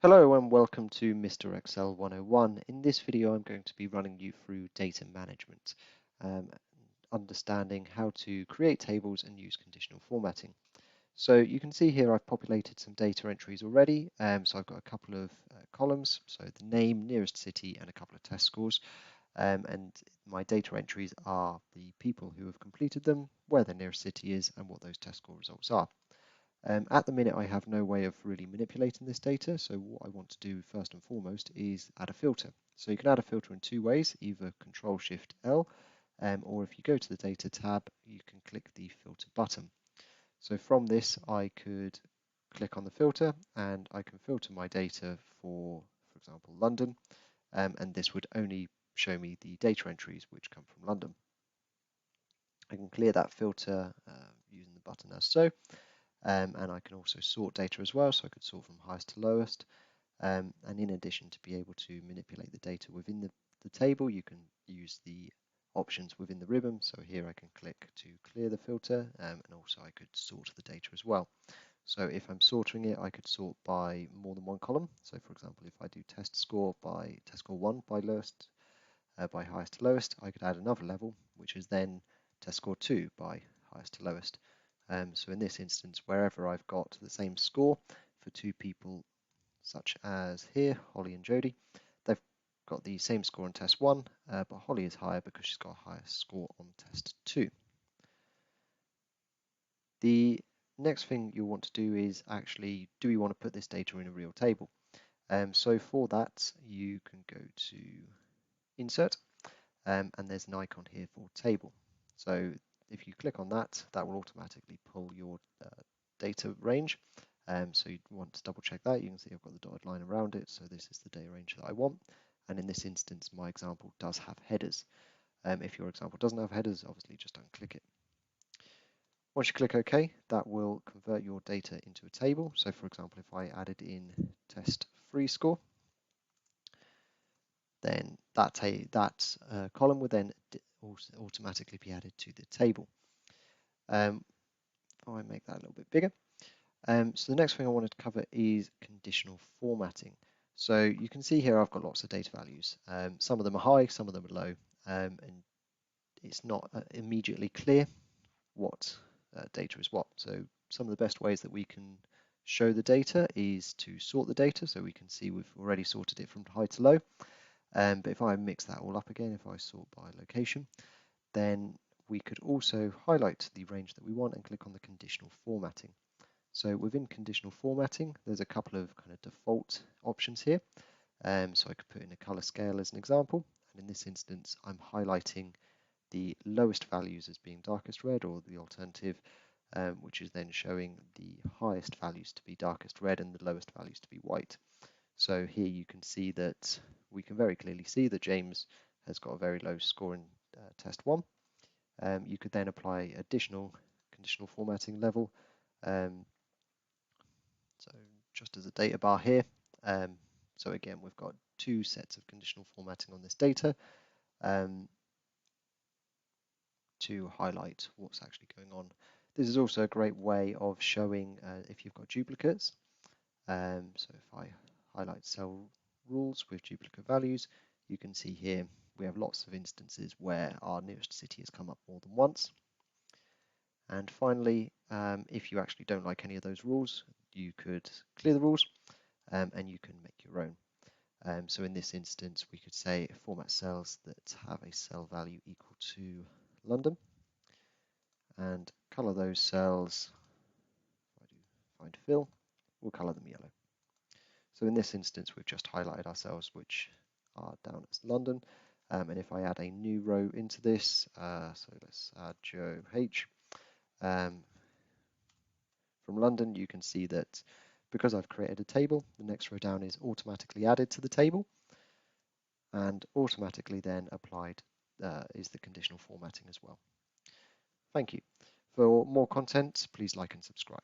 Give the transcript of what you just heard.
Hello and welcome to Mr. Excel 101. In this video, I'm going to be running you through data management, um, understanding how to create tables and use conditional formatting. So you can see here I've populated some data entries already. So I've got a couple of columns, so the name, nearest city, and a couple of test scores. And my data entries are the people who have completed them, where their nearest city is, and what those test score results are. At the minute, I have no way of really manipulating this data, so what I want to do first and foremost is add a filter. So you can add a filter in two ways, either Control-Shift-L, or if you go to the Data tab, you can click the Filter button. So from this, I could click on the filter, and I can filter my data for example, London, and this would only show me the data entries which come from London. I can clear that filter using the button as so. And I can also sort data as well, so I could sort from highest to lowest. And in addition, to be able to manipulate the data within the table, you can use the options within the ribbon. So here I can click to clear the filter, and also I could sort the data as well. So if I'm sorting it, I could sort by more than one column. So for example, if I do test score 1 by lowest, by highest to lowest, I could add another level, which is then test score 2 by highest to lowest. So in this instance, wherever I've got the same score for two people, such as here, Holly and Jody, they've got the same score on test 1, but Holly is higher because she's got a higher score on test 2. The next thing you'll want to do is actually, do you want to put this data in a real table? So for that, you can go to Insert, and there's an icon here for Table. So if you click on that, that will automatically pull your data range. So you want to double check that. You can see I've got the dotted line around it, so this is the data range that I want. And in this instance, my example does have headers. If your example doesn't have headers, obviously just unclick it. Once you click OK, that will convert your data into a table. So for example, if I added in test 3 score, then that column would then automatically be added to the table. If I make that a little bit bigger. So the next thing I wanted to cover is conditional formatting. So you can see here I've got lots of data values. Some of them are high, some of them are low, and it's not immediately clear what data is what. So some of the best ways that we can show the data is to sort the data, so we can see we've already sorted it from high to low. But if I mix that all up again, if I sort by location, then we could also highlight the range that we want and click on the conditional formatting. So within conditional formatting, there's a couple of kind of default options here. So I could put in a color scale as an example, and in this instance, I'm highlighting the lowest values as being darkest red, or the alternative, which is then showing the highest values to be darkest red and the lowest values to be white. So here you can see that we can very clearly see that James has got a very low score in test 1. You could then apply additional conditional formatting level. So just as a data bar here. So again, we've got two sets of conditional formatting on this data to highlight what's actually going on. This is also a great way of showing if you've got duplicates. So if I highlight cell rules with duplicate values, you can see here we have lots of instances where our nearest city has come up more than once. And finally, if you actually don't like any of those rules, you could clear the rules and you can make your own. So in this instance, we could say format cells that have a cell value equal to London and color those cells. If I do find fill, we'll color them yellow. So in this instance, we've just highlighted our cells which are down as London. And if I add a new row into this, so let's add Joe H. From London, you can see that because I've created a table, the next row down is automatically added to the table, and automatically then applied is the conditional formatting as well. Thank you. For more content, please like and subscribe.